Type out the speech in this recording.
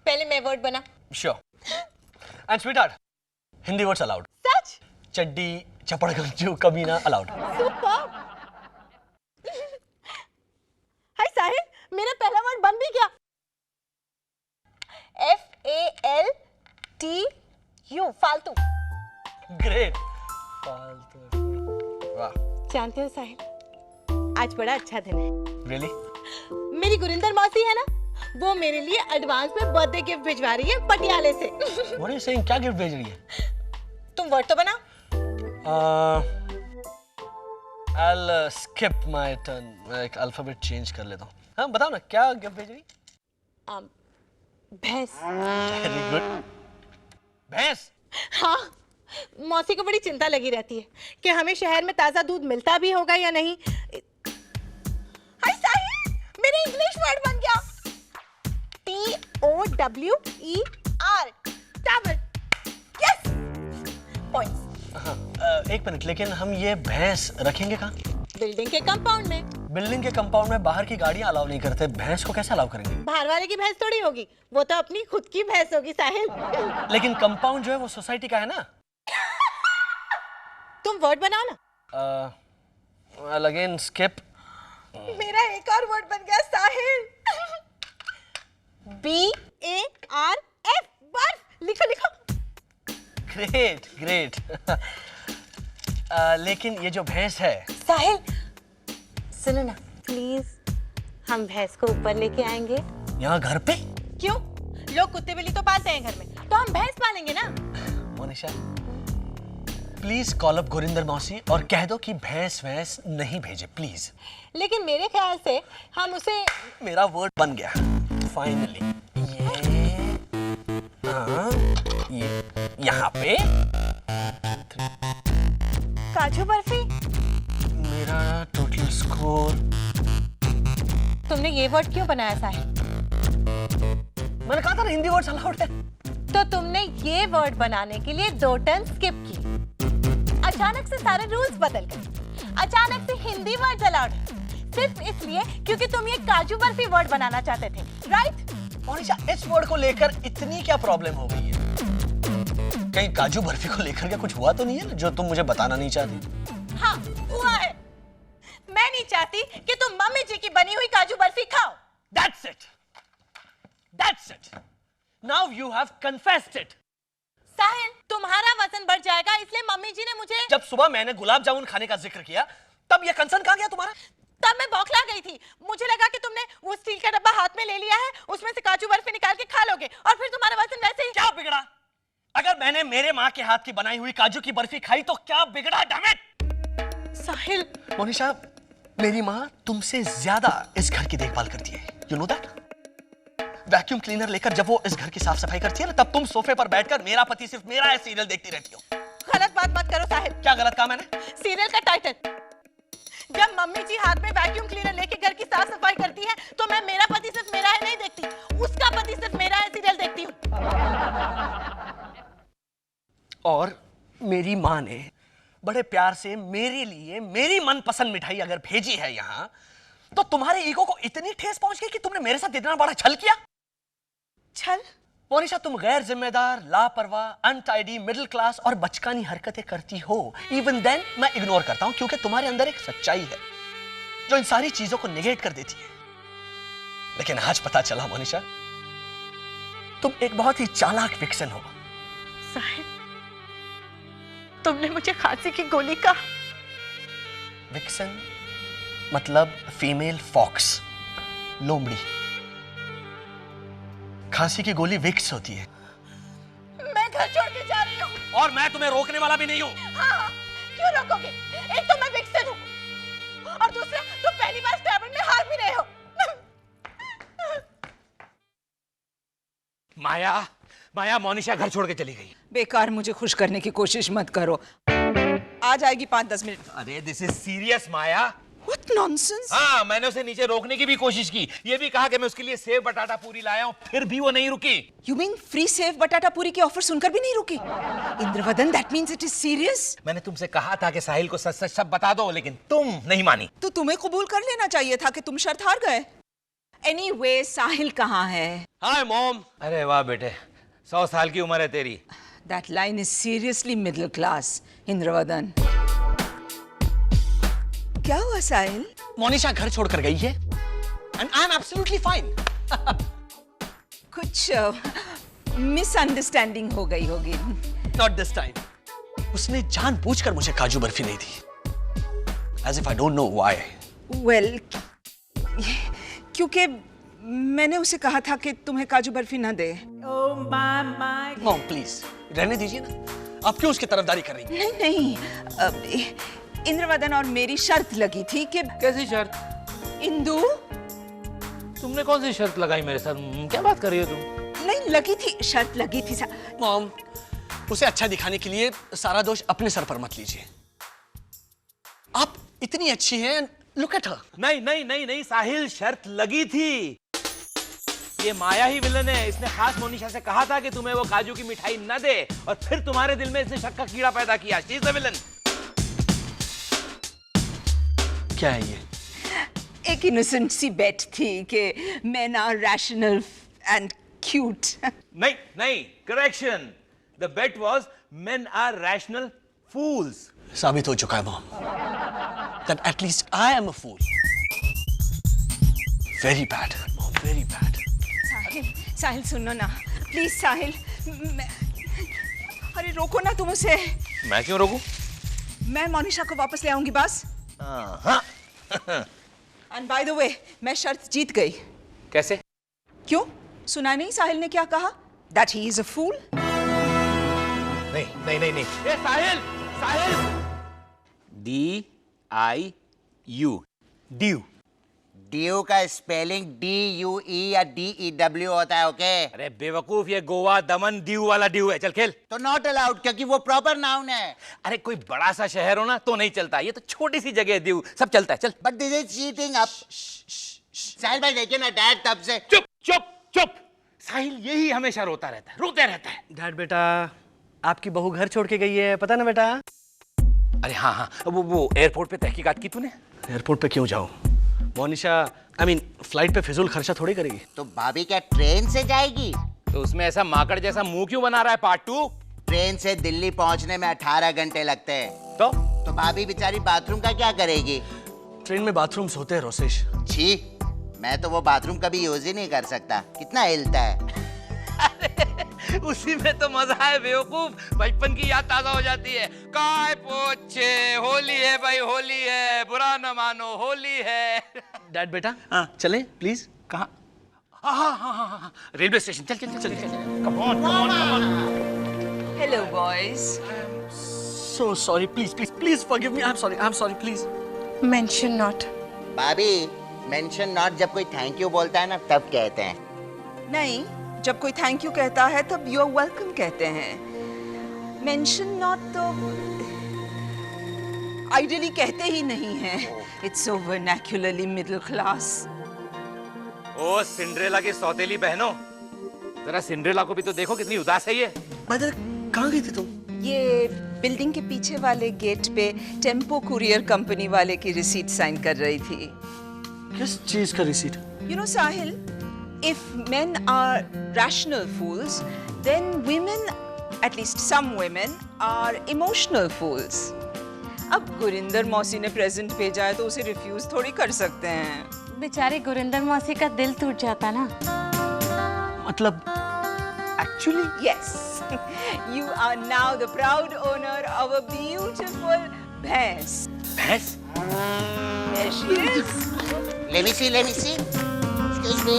पहले मैं वर्ड बना। Sure. And sweetheart, Hindi words allowed. सच? चड्डी, चपड़गंजू, कमीना अलाउड। सुपर। हाय साहिल, मेरा पहला वर्ड बन भी गया। FALTU, फालतू। ग्रेट। फालतू। वाह। जानते हो साहिल, आज बड़ा अच्छा दिन है। रियली? मेरी गुरिंदर मौसी है ना, वो मेरे लिए एडवांस में बर्थडे गिफ्ट भिजवा रही है पटियाले से। What are you saying? क्या गिफ्ट भेज रही है? तुम वर्ड तो बनाओ। I'll skip my turn. मैं एक अल्फाबेट चेंज कर लेता हूँ। हाँ बताओ ना, क्या गिफ्ट भेज रही? भैंस। Very good. भैंस? हाँ, मौसी को बड़ी चिंता लगी रहती है कि हमें शहर में ताजा दूध मिलता भी होगा या नहीं। हाय साहिल, मेरा इंग्लिश वर्ड बन गया। TOWER, tower. Yes, points. हाँ, एक मिनट, लेकिन हम ये भैंस रखेंगे कहाँ? बिल्डिंग के कंपाउंड में। बिल्डिंग के कंपाउंड में बाहर की गाड़ियाँ अलाउ नहीं करते, भैंस को कैसे अलाउ करेंगे? बाहर वाले की भैंस थोड़ी होगी, वो तो अपनी खुद की भैंस होगी साहिल। लेकिन कंपाउंड जो है वो सोसाइटी का है ना। तुम वर्ड बनाओ ना। Again skip. मेरा एक और वर्ड बन गया साहिल। BARF, बर्फ। लिखो लिखो। Great great. लेकिन ये जो भैंस है। साहिल सुनो ना प्लीज, हम भैंस को ऊपर लेके आएंगे। यहाँ घर पे? क्यों, लोग कुत्ते बिल्ली तो पालते हैं घर में, तो हम भैंस पालेंगे ना। Monisha, please call up Gurinder मौसी और कह दो कि भैंस वैंस नहीं भेजे प्लीज। लेकिन मेरे ख्याल से हम उसे। मेरा वर्ड बन गया फाइनली। ये यहाँ पे काजू बर्फी। मेरा टोटल स्कोर। तुमने ये वर्ड क्यों बनाया साहिल? मैंने कहा था ना हिंदी वर्ड्स अलाउड है। तो तुमने ये वर्ड बनाने के लिए 2 टर्न स्किप की। अचानक से सारे रूल्स बदल गए, अचानक से हिंदी वर्ड्स अलाउड है, सिर्फ इसलिए क्योंकि तुम ये काजू बर्फी वर्ड बनाना चाहते थे, राइट? मोनिशा, इस वर्ड को लेकर इतनी क्या प्रॉब्लम हो गई है? कहीं काजू बर्फी को लेकर क्या कुछ हुआ तो नहीं है जो तुम मुझे बताना नहीं चाहती? हाँ हुआ है। मैं नहीं चाहती कि तुम मम्मी जी की बनी हुई काजू बर्फी खाओ। That's it. That's it. Now you have confessed it. साहिल, तुम्हारा वजन बढ़ जाएगा इसलिए मम्मी जी ने मुझे। जब सुबह मैंने गुलाब जामुन खाने का जिक्र किया तब ये कंसर्न कहाँ गया तुम्हारा? तब मैं बौखला गई थी, मुझे लगा कि तुमने वो स्टील का डब्बा हाथ में ले लिया है, उसमें से काजू बर्फी निकाल के खा लोगे और फिर तुम्हारा वजन वैसे ही। क्या बिगड़ा? अगर मैंने मेरे माँ के हाथ की बनाई हुई काजू की बर्फी खाई तो क्या बिगड़ा? Damn it! साहिल, मोनिशा, मेरी माँ तुमसे ज्यादा इस घर की देखभाल करती है, you know that? Vacuum cleaner लेकर जब वो इस घर की साफ सफाई करती है ना, तब तुम सोफे पर बैठकर मेरा पति सिर्फ मेरा है सीरियल देखती रहती हो। गलत बात मत करो साहिल। क्या गलत कहा मैंने? सीरियल का टाइटल। जब मम्मी जी हाथ में वैक्यूम क्लीनर लेके घर की साफ सफाई करती है तो मैं मेरा पति सिर्फ मेरा है नहीं देखती, उसका पति सिर्फ मेरा है सीरियल देखती हूँ। और मेरी माँ ने बड़े प्यार से मेरे लिए मेरी मनपसंद मिठाई अगर भेजी है यहाँ, तो तुम्हारे ईगो को इतनी ठेस पहुंच गई कि तुमने मेरे साथ इतना बड़ा छल किया। छल? मोनिशा, तुम गैर जिम्मेदार, लापरवाह, अनटाइडी, मिडिल क्लास और बचकानी हरकतें करती हो। इवन देन मैं इग्नोर करता हूं क्योंकि तुम्हारे अंदर एक सच्चाई है जो इन सारी चीजों को निगेट कर देती है। लेकिन आज पता चला मोनिशा, तुम एक बहुत ही चालाक विक्सन हो। साहिल, तुमने मुझे खांसी की गोली कहा। विक्सन मतलब फीमेल फॉक्स, लोमड़ी। खांसी की गोली विक्स होती है। मैं घर छोड़ के जा रही हूँ। और मैं तुम्हें रोकने वाला भी नहीं हूँ। हाँ, क्यों रोकोगे? एक तो मैं विक्सन हूँ और दूसरा तुम पहली बार स्क्रैबल में हार भी रहे हो। माया, माया, मोनिशा घर छोड़ के चली गई। बेकार मुझे खुश करने की कोशिश मत करो, आ जाएगी 5-10 मिनट। अरे this is serious Maya. What nonsense? हाँ, मैंने उसे नीचे रोकने की भी कोशिश की, ये भी कहा कि मैं उसके लिए सेव बटाटा पूरी लाया हूँ, फिर भी वो नहीं रुकी। You mean free सेव बटाटा पूरी की ऑफर सुनकर भी नहीं रुकी? Indravadan, that means it is serious? मैंने तुमसे कहा था कि साहिल को सच सच सब बता दो, लेकिन तुम नहीं मानी। तो तुम्हें कबूल कर लेना चाहिए था कि तुम शर्त हार गए। Anyway, साहिल कहाँ है? Hi mom. अरे वाह बेटे, 100 साल की उम्र है तेरी। That line is seriously middle class, Indravadan. क्या हुआ साहिल? मोनिशा घर छोड़कर गई है and I am absolutely fine. कुछ मिसअंडरस्टैंडिंग हो गई होगी। Not this time. उसने जानबूझकर मुझे काजू बर्फी नहीं दी। As if I don't know why. Well, क्योंकि मैंने उसे कहा था कि तुम्हें काजू बर्फी ना दे। मॉम प्लीज रहने दीजिए ना। आप क्यों उसकी तरफदारी कर रही हैं? नहीं, इंद्रवदन और मेरी शर्त लगी थी कि कैसी शर्त? इंदु, तुमने कौन सी शर्त लगाई मेरे साथ? क्या बात कर रही हो तुम? नहीं लगी थी, शर्त लगी थी। मॉम, उसे अच्छा दिखाने के लिए सारा दोष अपने सर पर मत लीजिए। आप इतनी अच्छी हैं, लुक एट हर। नहीं नहीं नहीं नहीं साहिल, शर्त लगी थी। ये माया ही विलन है। इसने खास मोनिशा से कहा था कि तुम्हें वो काजू की मिठाई न दे और फिर तुम्हारे दिल में इसने शक का कीड़ा पैदा किया। She is the villain. क्या है ये? एक इनोसेंट सी बेट थी कि men are rational and cute. नहीं नहीं, correction. The bet was men are rational fools. साबित हो चुका है mom that at least I am a fool. Very bad, mom, very bad. साहिल सुनो ना, प्लीज साहिल। अरे रोको ना तुम उसे। मैं क्यों रोकूं? मैं मोनिशा को वापस ले आऊंगी बस। हाँ। एंड बाय द वे, मैं शर्त जीत गई। कैसे? क्यों, सुना नहीं साहिल ने क्या कहा? That he is a fool. नहीं नहीं नहीं नहीं। ए साहिल, साहिल। D-I-U। ड्यू। ड्यू का स्पेलिंग D-U-E या D-E-W होता है, ओके? अरे बेवकूफ, ये गोवा दमन दीव वाला ड्यू है। चल खेल। तो नॉट अलाउड क्योंकि वो प्रॉपर नाउन है। अरे कोई बड़ा सा शहर हो ना तो नहीं चलता, ये तो छोटी सी जगह है दीव, सब चलता है। चल। But this is cheating. अप साहिल भाई देखिए ना, डैड तब से। चुप चुप चुप। साहिल यही हमेशा रोता रहता है, रोते रहता है। डैड बेटा, आपकी बहू घर छोड़ के गई है, पता ना बेटा? अरे हाँ हाँ, वो एयरपोर्ट पे तहकीकात की तूने? एयरपोर्ट पे क्यों जाऊं? मोनिशा फ्लाइट पे फिजूल खर्चा थोड़ी करेगी। तो भाभी क्या ट्रेन से जाएगी? तो उसमें ऐसा माकड़ जैसा मुंह क्यों बना रहा है? पार्ट 2। ट्रेन से दिल्ली पहुंचने में 18 घंटे लगते हैं। तो भाभी बेचारी बाथरूम का क्या करेगी? ट्रेन में बाथरूम्स होते हैं रोसेश। छी, मैं तो वो बाथरूम कभी यूज ही नहीं कर सकता, कितना हिलता है। उसी में तो मजा है बेवकूफ, बचपन की याद ताजा हो जाती है। काय पोछे, होली है भाई, होली है, बुरा न मानो, होली है। डैड बेटा, चलें प्लीज। कहाँ? हाँ, रेलवे स्टेशन। चल चल चल चल। Come on come on come on. Hello boys. So sorry, please forgive me. I'm sorry, please. Mention not. भाभी, मेंशन नॉट जब कोई थैंक यू बोलता है ना तब कहते हैं। नहीं, जब कोई थैंक यू कहता है तब यू आर वेलकम कहते हैं। मेंशन नॉट तो आइडियली कहते ही नहीं है। It's so vernacularly middle class. ओ सिंड्रेला की सौतेली बहनों, जरा सिंड्रेला को भी तो देखो, कितनी उदास है ये। मदर, कहाँ गई थी तुम? ये बिल्डिंग के पीछे वाले गेट पे टेम्पो कुरियर कंपनी वाले की रिसीट साइन कर रही थी। किस चीज का receipt? You know, Sahil, if men are rational fools, then women, at least some women, are emotional fools. अब गुरिंदर मौसी ने प्रेजेंट भेजा है तो उसे रिफ्यूज थोड़ी कर सकते हैं। बेचारे गुरिंदर मौसी का दिल टूट जाता ना। मतलब actually? Yes, you are now the proud owner of a beautiful भैंस। भैंस? There she is. Let me see. Excuse me.